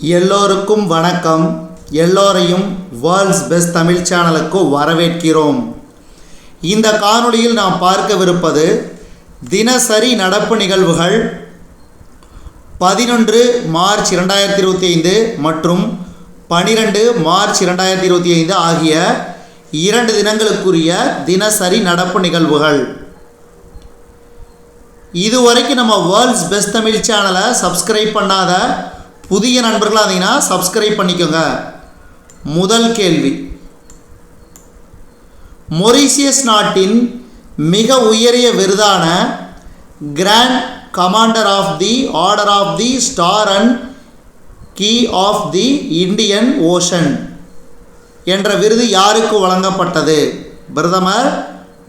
எல்லோருக்கும் வணக்கம். எல்லோரையும் வேர்ல்ட்ஸ் பெஸ்ட் தமிழ் சேனலுக்கு வரவேற்கிறோம். இந்த காணொளியில் நாம் பார்க்கவிருப்பது தினசரி நடப்பு நிகழ்வுகள் 11 மார்ச் 2025 மற்றும் 12 மார்ச் 2025 ஆகிய 2 தினங்களுக்குரிய தினசரி நடப்பு நிகழ்வுகள். இதுவரைக்கும் நம்ம வேர்ல்ட்ஸ் பெஸ்ட் தமிழ் சேனலை சப்ஸ்கிரைப் பண்ணாத புதிய நண்பர்களாக இருந்தீங்கன்னா சப்ஸ்கிரைப் பண்ணிக்கோங்க. முதல் கேள்வி, மொரீஷியஸ் நாட்டின் மிக உயரிய விருதான grand commander of the order of the star and key of the Indian ocean என்ற விருது யாருக்கு வழங்கப்பட்டது? பிரதமர்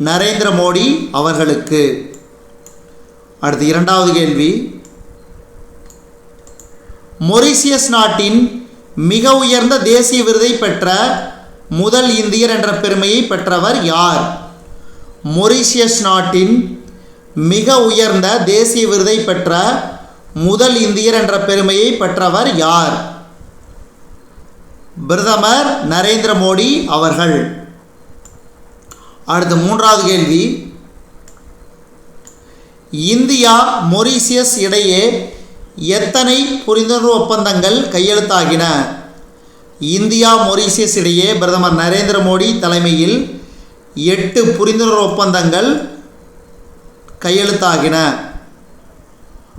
நரேந்திர மோடி அவர்களுக்கு. அடுத்து இரண்டாவது கேள்வி, மொரீஷியஸ் நாட்டின் மிக உயர்ந்த தேசிய விருதை பெற்ற முதல் இந்தியர் என்ற பெருமையை பெற்றவர் யார்? மொரீஷியஸ் நாட்டின் மிக உயர்ந்த தேசிய விருதை பெற்ற முதல் இந்தியர் என்ற பெருமையை பெற்றவர் யார்? பிரதமர் நரேந்திர மோடி அவர்கள். அடுத்து மூன்றாவது கேள்வி, இந்தியா மொரீஷியஸ் இடையே எத்தனை புரிந்துணர்வு ஒப்பந்தங்கள் கையெழுத்தாகின? இந்தியா மொரீஷியஸ் இடையே பிரதமர் நரேந்திர மோடி தலைமையில் 8 புரிந்துணர்வு ஒப்பந்தங்கள் கையெழுத்தாகின.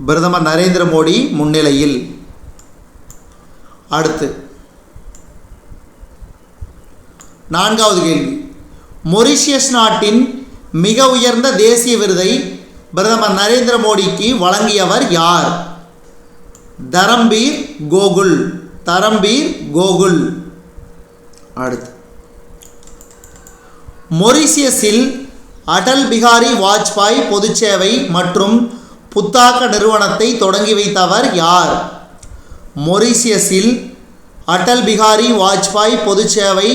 பிரதமர் நரேந்திர மோடி முன்னிலையில். அடுத்து நான்காவது கேள்வி, மொரீஷியஸ் நாட்டின் மிக உயர்ந்த தேசிய விருதை பிரதமர் நரேந்திர மோடிக்கு வழங்கியவர் யார்? தரம்பீர் கோகுல். தரம்பீர் கோகுல். அடுத்து மொரீஷியஸில் அடல் பிகாரி வாஜ்பாய் பொதுச்சேவை மற்றும் புத்தாக்க நிறுவனத்தை தொடங்கி வைத்தவர் யார்? மொரீஷியஸில் அடல் பிகாரி வாஜ்பாய் பொதுச்சேவை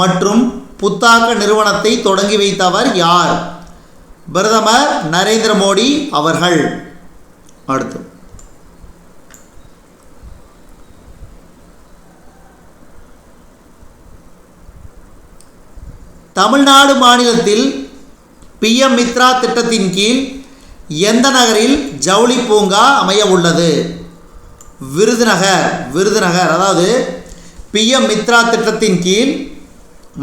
மற்றும் புத்தாக்க நிறுவனத்தை தொடங்கி வைத்தவர் யார்? பிரதமர் நரேந்திர மோடி அவர்கள். அடுத்து தமிழ்நாடு மாநிலத்தில் PM மித்ரா திட்டத்தின் கீழ் எந்த நகரில் ஜவுளி பூங்கா அமைய உள்ளது? விருதுநகர். விருதுநகர். அதாவது PM மித்ரா திட்டத்தின் கீழ்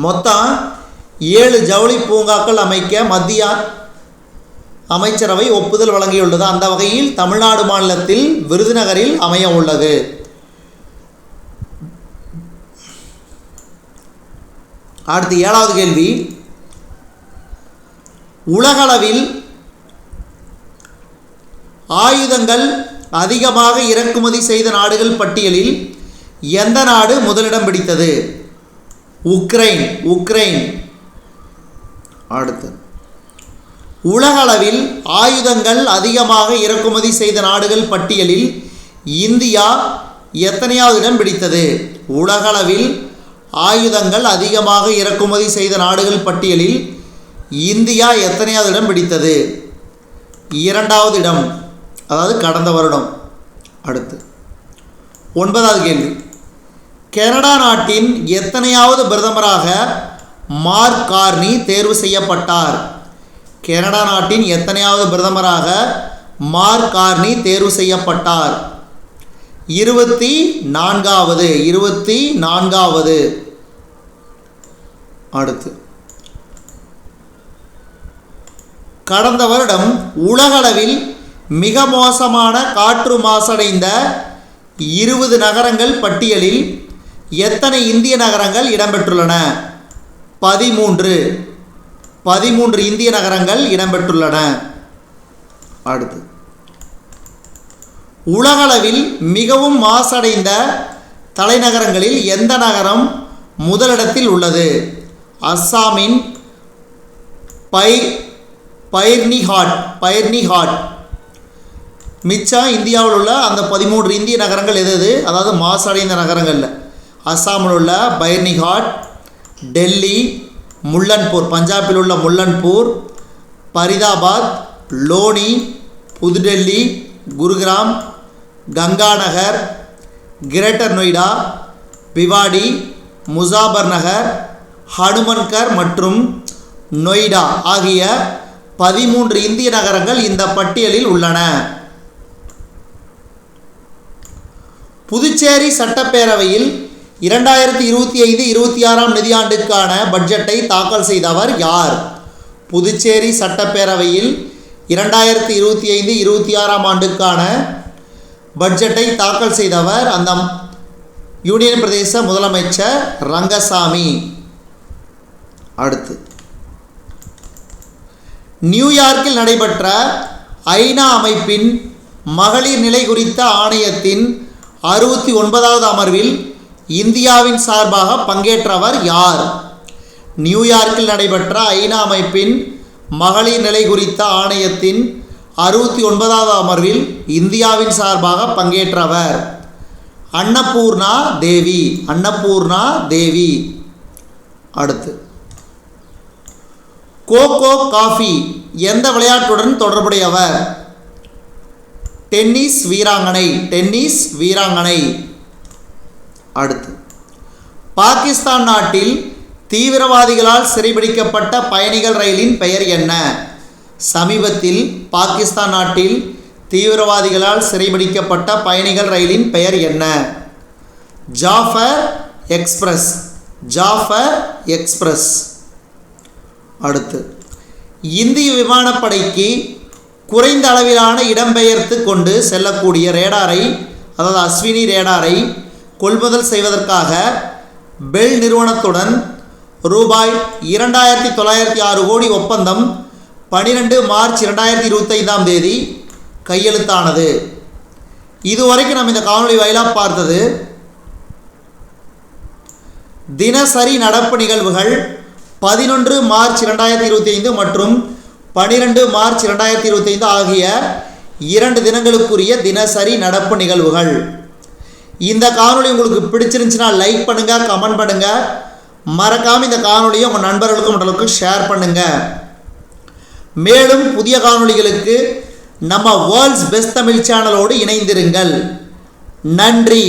மொத்தம் 7 ஜவுளி பூங்காக்கள் அமைக்க மத்திய அமைச்சரவை ஒப்புதல் வழங்கியுள்ளது. அந்த வகையில் தமிழ்நாடு மாநிலத்தில் விருதுநகரில் அமைய உள்ளது. அடுத்து ஏழாவது கேள்வி, உலகளவில் ஆயுதங்கள் அதிகமாக இறக்குமதி செய்த நாடுகள் பட்டியலில் எந்த நாடு முதலிடம் பிடித்தது? உக்ரைன். உக்ரைன். அடுத்து உலகளவில் ஆயுதங்கள் அதிகமாக இறக்குமதி செய்த நாடுகள் பட்டியலில் இந்தியா எத்தனையாவது இடம் பிடித்தது? உலகளவில் ஆயுதங்கள் அதிகமாக இறக்குமதி செய்த நாடுகள் பட்டியலில் இந்தியா எத்தனையாவது இடம் பிடித்தது? 2வது இடம், அதாவது கடந்த வருடம். அடுத்து 9வது கேள்வி, கனடா நாட்டின் எத்தனையாவது பிரதமராக மார்க் கார்னி தேர்வு செய்யப்பட்டார்? கனடா நாட்டின் எத்தனையாவது பிரதமராக மார்க் கார்னி தேர்வு செய்யப்பட்டார்? 24வது. 24வது. அடுத்து கடந்த வருடம் உலகளவில் மிக மோசமான காற்று மாசடைந்த 20 நகரங்கள் பட்டியலில் எத்தனை இந்திய நகரங்கள் இடம்பெற்றுள்ளன? 13. 13 இந்திய நகரங்கள் இடம்பெற்றுள்ளன. அடுத்து உலகளவில் மிகவும் மாசடைந்த தலைநகரங்களில் எந்த நகரம் முதலிடத்தில் உள்ளது? அஸ்ஸாமின் பைர்னிஹாட். மிச்சம் இந்தியாவில் உள்ள அந்த 13 இந்திய நகரங்கள் எது? அதாவது மாசடைந்த நகரங்களில் அஸ்ஸாமில் உள்ள பைர்னிஹாட், டெல்லி, முல்லன்பூர், பஞ்சாபில் உள்ள முல்லன்பூர், பரிதாபாத், லோனி, புதுடெல்லி, குருகிராம், கங்காநகர், கிரேட்டர் நொய்டா, பிவாடி, முசாபர் நகர், ஹனுமன்கர் மற்றும் நொய்டா ஆகிய 13 இந்திய நகரங்கள் இந்த பட்டியலில் உள்ளன. புதுச்சேரி சட்டப்பேரவையில் 2025-26 நிதியாண்டுக்கான பட்ஜெட்டை தாக்கல் செய்தவர் யார்? புதுச்சேரி சட்டப்பேரவையில் 2025-26 ஆண்டுக்கான பட்ஜெட்டை தாக்கல் செய்தவர் அந்த யூனியன் பிரதேச முதலமைச்சர் ரங்கசாமி. அடுத்து, நியூயார்க்கில் நடைபெற்ற ஐநா அமைப்பின் மகளிர் நிலை குறித்த ஆணையத்தின் 69வது அமர்வில் இந்தியாவின் சார்பாக பங்கேற்றவர் யார்? நியூயார்க்கில் நடைபெற்ற ஐநா அமைப்பின் மகளிர் நிலை குறித்த ஆணையத்தின் 69வது அமர்வில் இந்தியாவின் சார்பாக பங்கேற்றவர் அன்னபூர்ணா தேவி. அன்னபூர்ணா தேவி. அடுத்து, கோகோ காஃபி எந்த விளையாட்டுடன் தொடர்புடையவர்? டென்னிஸ் வீராங்கனை. டென்னிஸ் வீராங்கனை. அடுத்து, பாகிஸ்தான் நாட்டில் தீவிரவாதிகளால் சிறைபிடிக்கப்பட்ட பயணிகள் ரயிலின் பெயர் என்ன? சமீபத்தில் பாகிஸ்தான் நாட்டில் தீவிரவாதிகளால் சிறைபிடிக்கப்பட்ட பயணிகள் ரயிலின் பெயர் என்ன? ஜாஃபர் எக்ஸ்பிரஸ். ஜாஃபர் எக்ஸ்பிரஸ். அடுத்து, இந்திய விமானப்படைக்கு குறைந்த அளவிலான இடம்பெயர்த்து கொண்டு செல்லக்கூடிய ரேடாரை, அதாவது அஸ்வினி ரேடாரை கொள்முதல் செய்வதற்காக பெல் நிறுவனத்துடன் ரூபாய் 2906 கோடி ஒப்பந்தம் 12 மார்ச் 2025 கையெழுத்தானது. இதுவரைக்கும் நம்ம இந்த காணொளி வாயிலாக பார்த்தது தினசரி நடப்பு நிகழ்வுகள் 11 மார்ச் 2025 மற்றும் 12 மார்ச் 2025 ஆகிய 2 தினங்களுக்குரிய தினசரி நடப்பு நிகழ்வுகள். இந்த காணொளி உங்களுக்கு பிடிச்சிருந்துச்சுன்னா லைக் பண்ணுங்கள், கமெண்ட் பண்ணுங்கள், மறக்காமல் இந்த காணொளியை உங்கள் நண்பர்களுக்கும் மற்றவர்களுக்கும் ஷேர் பண்ணுங்கள். மேலும் புதிய காணொளிகளுக்கு நம்ம வேர்ல்ட்ஸ் பெஸ்ட் தமிழ் சேனலோடு இணைந்திருங்கள். நன்றி.